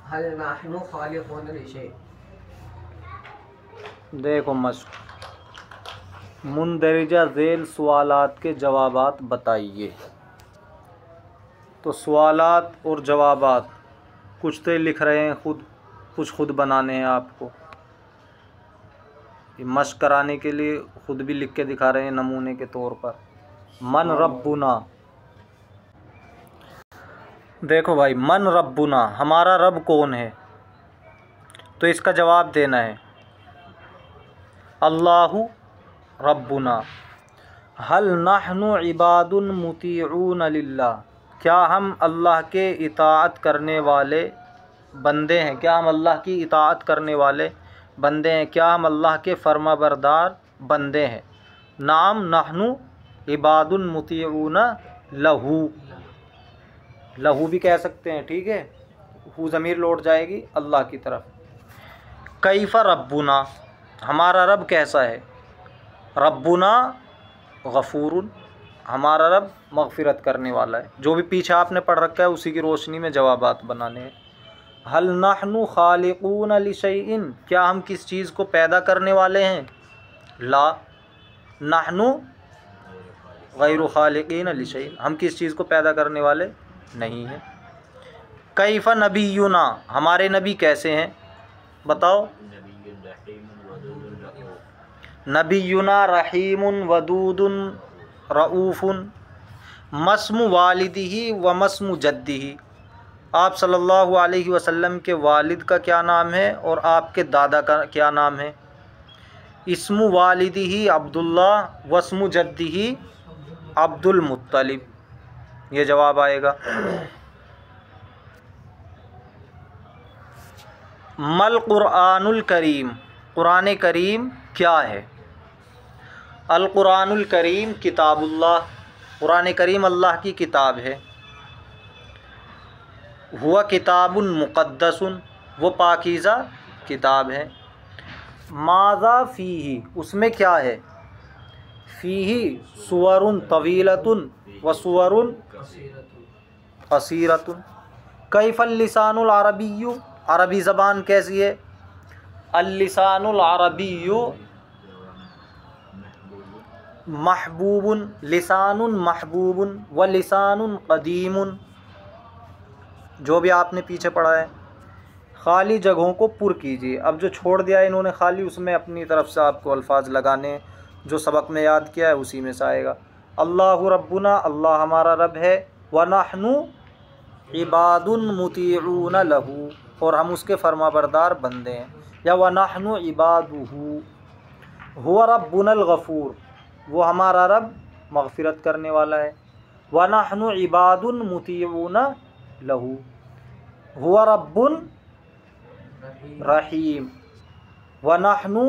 हल नहनु खालिकून लिशै। देखो मश्क मुंदरजा झेल सवालात के जवाबात बताइए। तो सवालात और जवाबात कुछ तो लिख रहे हैं खुद, कुछ खुद बनाने हैं आपको। ये मश्क कराने के लिए खुद भी लिख के दिखा रहे हैं नमूने के तौर पर। मन रब्बुना, देखो भाई, मन रब्बुना, हमारा रब कौन है? तो इसका जवाब देना है अल्लाहु रब्बुना। हल नहनु इबादुन मुतीऊन लिल्लाह, क्या हम अल्लाह के इताअत करने वाले बंदे हैं? क्या हम अल्लाह की इताअत करने वाले बंदे हैं? क्या हम अल्लाह के फरमाबरदार बंदे हैं? नाम नहनु इबादुन मुतीऊन लहू, लहू भी कह सकते हैं, ठीक है। हू ज़मीर लौट जाएगी अल्लाह की तरफ। कैफ़ा रब्बुना, हमारा रब कैसा है? रब्बुना गफ़ूरुन, हमारा रब मग़फ़िरत करने वाला है। जो भी पीछे आपने पढ़ रखा है उसी की रोशनी में जवाबात बनाने हैं। हल नहनु खालिकून लिशैइन, क्या हम किस चीज़ को पैदा करने वाले हैं? ला नहनु गैरु खालिकीन लिशैइन, हम किस चीज़ को पैदा करने वाले नहीं हैं। कैफ़ा नबियुना, हमारे नबी कैसे हैं? बताओ। नबियुना रहीमुन वदूदुन रऊफ़ुन, मस्मु वालिदिही व मस्मु जद्दिही, आप सल्लल्लाहु अलैहि वसल्लम के वालिद का क्या नाम है और आपके दादा का क्या नाम है? इस्मु वालिदिही अब्दुल्ला वस्मु जद्दिही अब्दुल मुत्तलिब, ये जवाब आएगा। मल कुरानुल करीम, कुरान करीम क्या है? अल कुरानुल करीम किताबुल्लाह, कुरान करीम अल्लाह की किताब है। हुआ किताबुन मुक़द्दसुन, वो पाकीज़ा किताब है। माज़ा फ़ीही, उसमें क्या है? फ़ीही सुवरुन तवीलतुन व सुवरुन कसीरतुन। कैफ़ल लिसानुल अरबिय्यु, अरबी ज़बान कैसी है? अल लिसानुल अरबिय्यु महबूबुन, लिसानुन महबूबुन व लिसानुन क़दीमुन, जो भी आपने पीछे पढ़ा है। खाली जगहों को पुर कीजिए। अब जो छोड़ दिया है इन्होंने खाली, उसमें अपनी तरफ से आपको अल्फाज लगाने, जो सबक में याद किया है उसी में से आएगा। अल्लाहु रब्बुना, अल्लाह हमारा रब है। व नहनु इबादुन मुतीऊन लहू, और हम उसके फरमाबरदार बंदे हैं। या व नहनु इबादुहू। हुवा रब्बुनल गफ़ूर, वो हमारा रब मग़फ़िरत करने वाला है। व नहनु इबादुन मुतीऊन लहू। हुवा रब्बुन रहीम व नहनु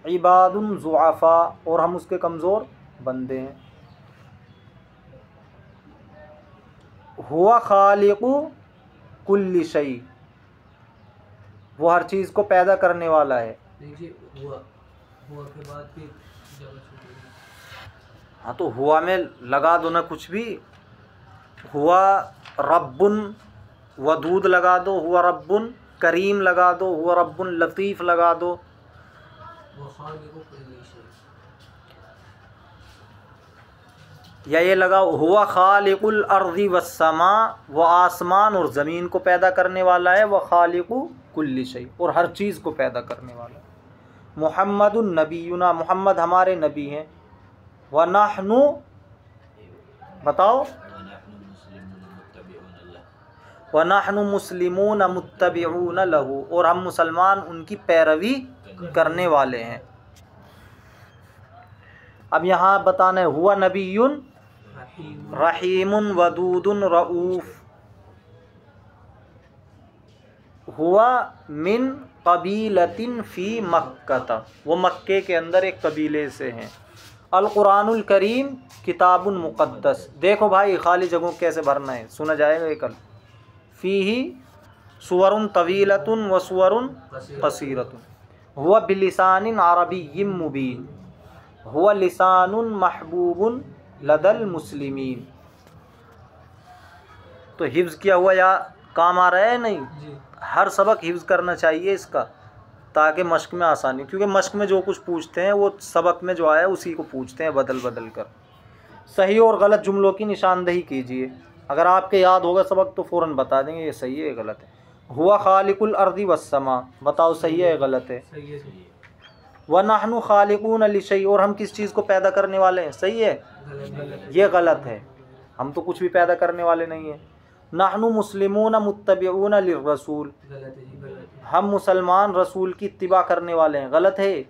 इबादुन ज़ुअफ़ा, और हम उसके कमज़ोर बंदे हैं। हुवा खालिक़ु कुल्लि शै, वो हर चीज़ को पैदा करने वाला है। देखिए हुआ के बाद फिर हाँ, तो हुआ में लगा दो ना कुछ भी। हुआ रब्बुन वदूद लगा दो, हुआ रब्बुन करीम लगा दो, हुआ रब्बुन लतीफ़ लगा दो। या ये लगाओ हुआ खालिकुल अर्ज़ि वस्समा, वो आसमान और ज़मीन को पैदा करने वाला है। व खालिकु कुल्लि शै, और हर चीज़ को पैदा करने वाला है। मुहम्मदुन नबीयुना, मुहम्मद हमारे नबी हैं। व नहनु, बताओ। व नहनु मुस्लिमून मुत्तबिऊन लहू, और हम मुसलमान उनकी पैरवी करने वाले हैं। अब यहाँ बताना है हुआ नबीयुन रहीमुन वदूदुन रऊफ़। हुआ मिन कबीलतिन फ़ी मक्का, वो मक्के के अंदर एक कबीले से हैं। अल कुरानुल करीम किताबुन मुक़द्दस, देखो भाई खाली जगहों कैसे भरना है, सुना जाएगा ये कल। फ़ीही सुवरुन तवीलतुन व सुवरुन कसीरतुन। हुआ बिलिसानिन अरबिय्यिम मुबीन। हुआ लिसानुन महबूबुन लदल मुस्लिमीन। तो हिफ्ज़ किया हुआ या काम आ रहा है नहीं? जी हर सबक हिफ्ज़ करना चाहिए इसका, ताकि मश्क में आसानी, क्योंकि मश्क में जो कुछ पूछते हैं वो सबक में जो आया उसी को पूछते हैं बदल बदल कर। सही और गलत जुमलों की निशानदही कीजिए। अगर आपके याद होगा सबक तो फ़ौरन बता देंगे ये सही है ये गलत है। हुआ खालिकुल अर्दी वस्समा, बताओ सही है या गलत है? सही है, सही है। व नहनु खालिकून लिशै, और हम किस चीज़ को पैदा करने वाले हैं, सही है? गलत ये गलत है, हम तो कुछ भी पैदा करने वाले नहीं हैं। नहनु मुस्लिमून मुत्तबिऊन लिर्रसूल, गलत है जी, गलत है। हम मुसलमान रसूल की इत्तिबा करने वाले हैं, गलत है?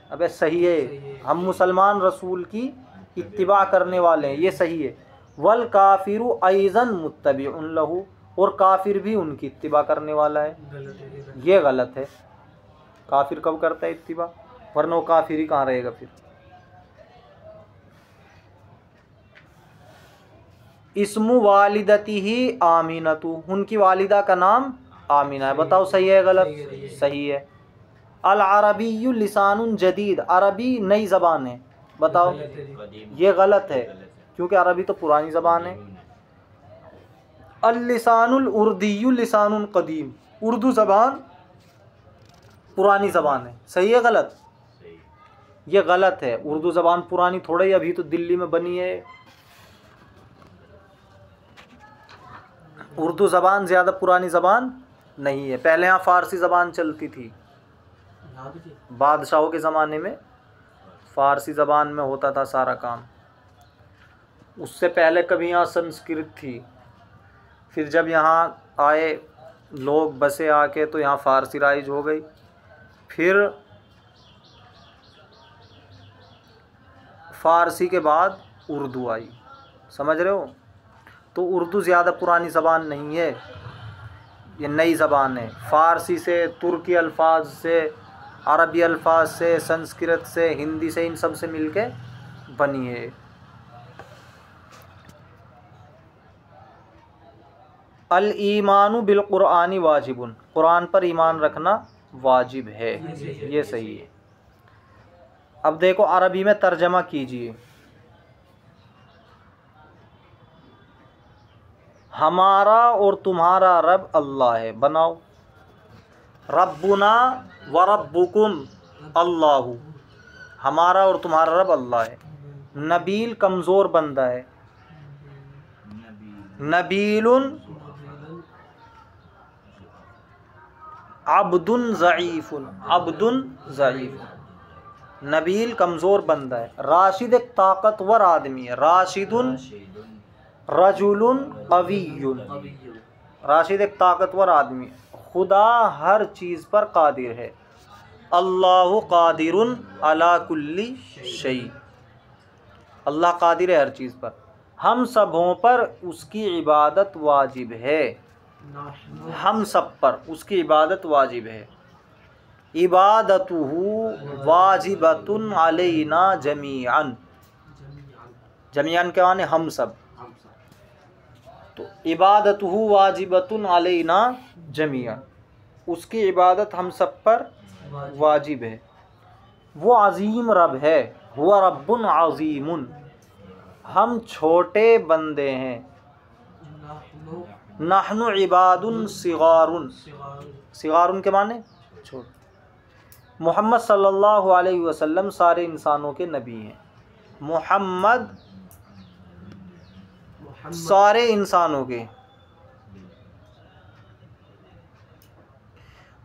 अबे सही है, हम मुसलमान रसूल की इत्तिबा करने वाले हैं, ये सही है। वल काफिरु अइज़न मुत्तबिउन लहू, और काफिर भी उनकी इत्तिबा करने वाला है, गलत है, ये गलत ये गलत है। काफिर कब करता है इत्तिबा, वरना वो काफिर ही कहाँ रहेगा फिर। इस्मु वालिदती ही आमीनतु, उनकी वालिदा का नाम आमीना है, बताओ सही है गलत? सही है। अल अरबिय्यु लिसानुन जदीद, अरबी नई ज़बान है, बताओ? गलत है जी। ये गलत है, क्योंकि अरबी तो पुरानी ज़बान है। अल लिसानुल उर्दिय्यु लिसानुन कदीम, उर्दू ज़बान पुरानी ज़बान है, सही है गलत? ये गलत है, उर्दू ज़बान पुरानी थोड़ा ही, अभी तो दिल्ली में बनी है। उर्दू ज़बान ज़्यादा पुरानी ज़बान नहीं है, पहले यहाँ फ़ारसी ज़बान चलती थी, बादशाहों के ज़माने में फ़ारसी ज़बान में होता था सारा काम। उससे पहले कभी यहाँ संस्कृत थी, फिर जब यहाँ आए लोग बसे आके तो यहाँ फ़ारसी राइज हो गई, फिर फ़ारसी के बाद उर्दू आई, समझ रहे हो? तो उर्दू ज़्यादा पुरानी ज़बान नहीं है, ये नई ज़बान है। फ़ारसी से, तुर्की अल्फाज से, अरबी अल्फाज से, संस्कृत से, हिंदी से, इन सब से मिलके बनी है। अल ईमानु बिल कुरानी वाजिबुन, कुरान पर ईमान रखना वाजिब है, ये सही है। अब देखो अरबी में तर्जमा कीजिए। हमारा और तुम्हारा रब अल्लाह है, बनाओ। रब्बुना व रब्बुकुम अल्लाहु, हमारा और तुम्हारा रब अल्लाह है। नबील कमज़ोर बंदा है, नबीलुन अब्दुन ज़ईफ़ुन, अब्दुन ज़ईफ़, नबील कमज़ोर बंदा है। राशिद एक ताकतवर आदमी है, राशिदुन रजुलुन कवियुन, राशिद एक ताकतवर आदमी है। खुदा हर चीज़ पर कादिर है, अल्लाहु कादिरुन अला कुल्ली शै, अल्लाह कादिर है हर चीज़ पर। हम सबों पर उसकी इबादत वाजिब है, हम सब पर उसकी इबादत वाजिब है। इबादतुहु वाजिबतुन अलैना जमीअन, जमीअन के माने हम सब, तो इबादतुहु वाजिबतुन अलैना जमीअन, उसकी इबादत हम सब पर वाजिब है। वो अज़ीम रब है, हुवा रब्बुन अज़ीमुन, हम छोटे बंदे हैं। नहनु इबादुन सिगारुन, सिगारुन के माने छोटे। मोहम्मद सल्लल्लाहु अलैहि वसल्लम सारे इंसानों के नबी हैं। मोहम्मद सारे इंसानों के,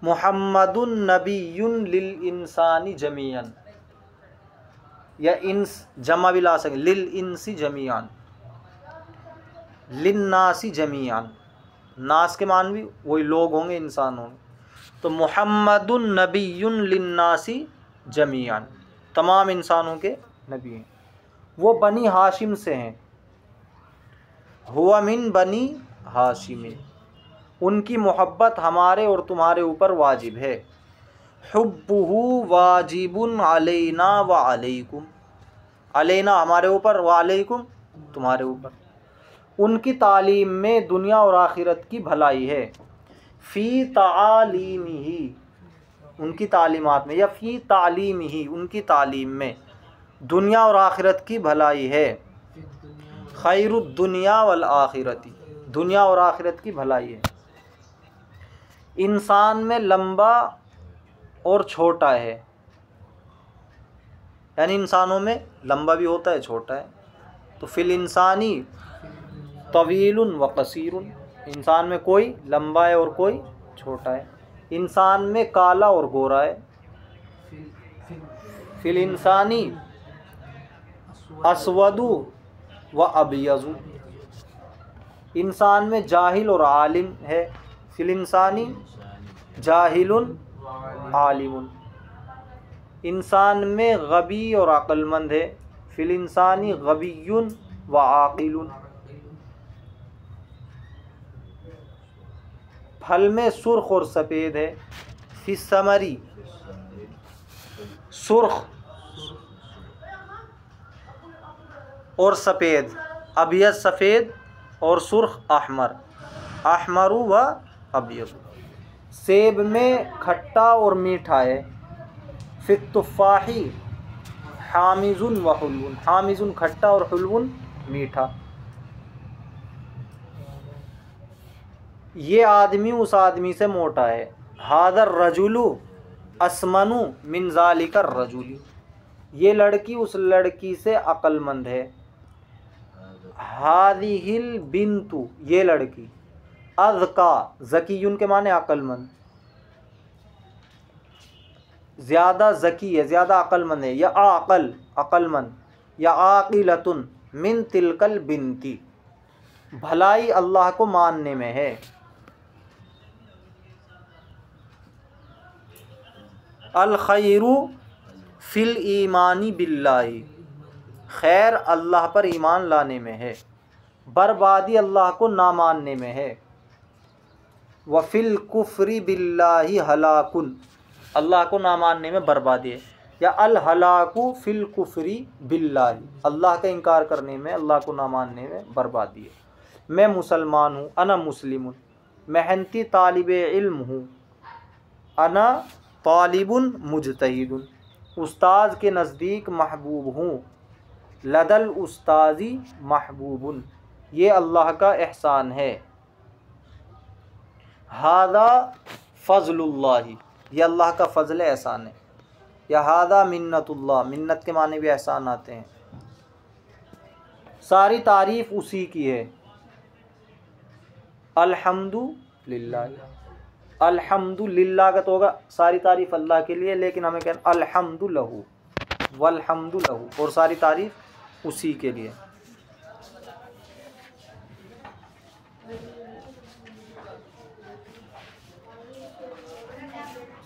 मुहम्मदुन नबियुन लिल इंसानी जमीअन, या इंस जमा भी ला सकें, लिल इंसी जमीअन, लिन नासी जमीअन, नास के मान भी वही लोग होंगे, इंसान होंगे। तो मुहम्मदुन नबियुन लिन नासी जमीअन, तमाम इंसानों के नबी हैं। वो बनी हाशिम से हैं, हुआ मिन बनी हाशिमिन, उनकी मोहब्बत हमारे और तुम्हारे ऊपर वाजिब है। हुब्बुहु वाजिबुन अलैना व अलैकुम, अलैना हमारे ऊपर, व अलैकुम तुम्हारे ऊपर। उनकी तालीम में दुनिया और आखिरत की भलाई है। फ़ी तालीमिही, उनकी तालीमात में, या फ़ी तालीमिही, उनकी तालीम में दुनिया और आखिरत की भलाई है। खैरुद्दुनिया वल आखिरती, दुनिया और आखिरत की भलाई है। इंसान में लंबा और छोटा है, यानी इंसानों में लंबा भी होता है छोटा है। तो फिल इंसानी तवीलुन व कसीरुन, इंसान में कोई लंबा है और कोई छोटा है। इंसान में काला और गोरा है। फिल इंसानी अस्वदु व अबियज़ु, इंसान में जाहिल और आलिम है। फिल इंसानी जाहिलुन आलिमुन, इंसान में गबी और अक्लमंद है। फिल इंसानी गबियुन व आकिलुन, फल में सुर्ख और सफ़ेद है। फिस समरी सुर्ख और सफ़ेद, अबियज़ सफ़ेद और सुर्ख अहमर, अहमरु व अबियज़। सेब में खट्टा और मीठा है। फित तुफ़ाही हामिज़ुन व हुल्वुन, हामिज़ुन खट्टा और हुल्वुन मीठा। ये आदमी उस आदमी से मोटा है। हादर रजुलु असमनु मिन ज़ालिकर रजुली, ये लड़की उस लड़की से अक्लमंद है। हादिहिल बिन्तु, ये लड़की। अज़का, ज़कीयुन के माने अक्लमंद, ज़्यादा ज़की है, ज़्यादा अक्लमंद है। या आक़ल अक्लमंद, या आक़िलतुन मिन तिलकल बिन्ती, भलाई अल्लाह को मानने में है। अल खैरु फिल ईमानी बिल्लाही, खैर अल्लाह पर ईमान लाने में है, बर्बादी अल्लाह को ना मानने में है। व फिल कुफ्री बिल्लाही हलाकुन, अल्लाह को ना मानने में बर्बादी है। या अल हलाकु फिल कुफ्री बिल्लाही, अल्लाह का इनकार करने में, अल्लाह को ना मानने में बर्बादी है। मैं मुसलमान हूँ, अना मुस्लिमुन, मेहनती तालिब इल्म हूँ, अना तालिबुन मुजतहिदुन, उस्ताद के नज़दीक महबूब हूँ, लदल उस्ताजी महबूबुन, ये अल्लाह का एहसान है। हादा फ़ज़लुल्लाही, ये अल्लाह का फ़ज़ल एहसान है। या हादा मिन्नतुल्लाह, मिन्नत के माने भी एहसान आते हैं। सारी तारीफ़ उसी की है। अल्हम्दुलिल्लाह, अल्हम्दुलिल्लाह का तो होगा सारी तारीफ़ अल्लाह के लिए, लेकिन हमें कहना अल्हम्दु लहू वल्हम्दु लहू, और सारी तारीफ़ उसी के लिए।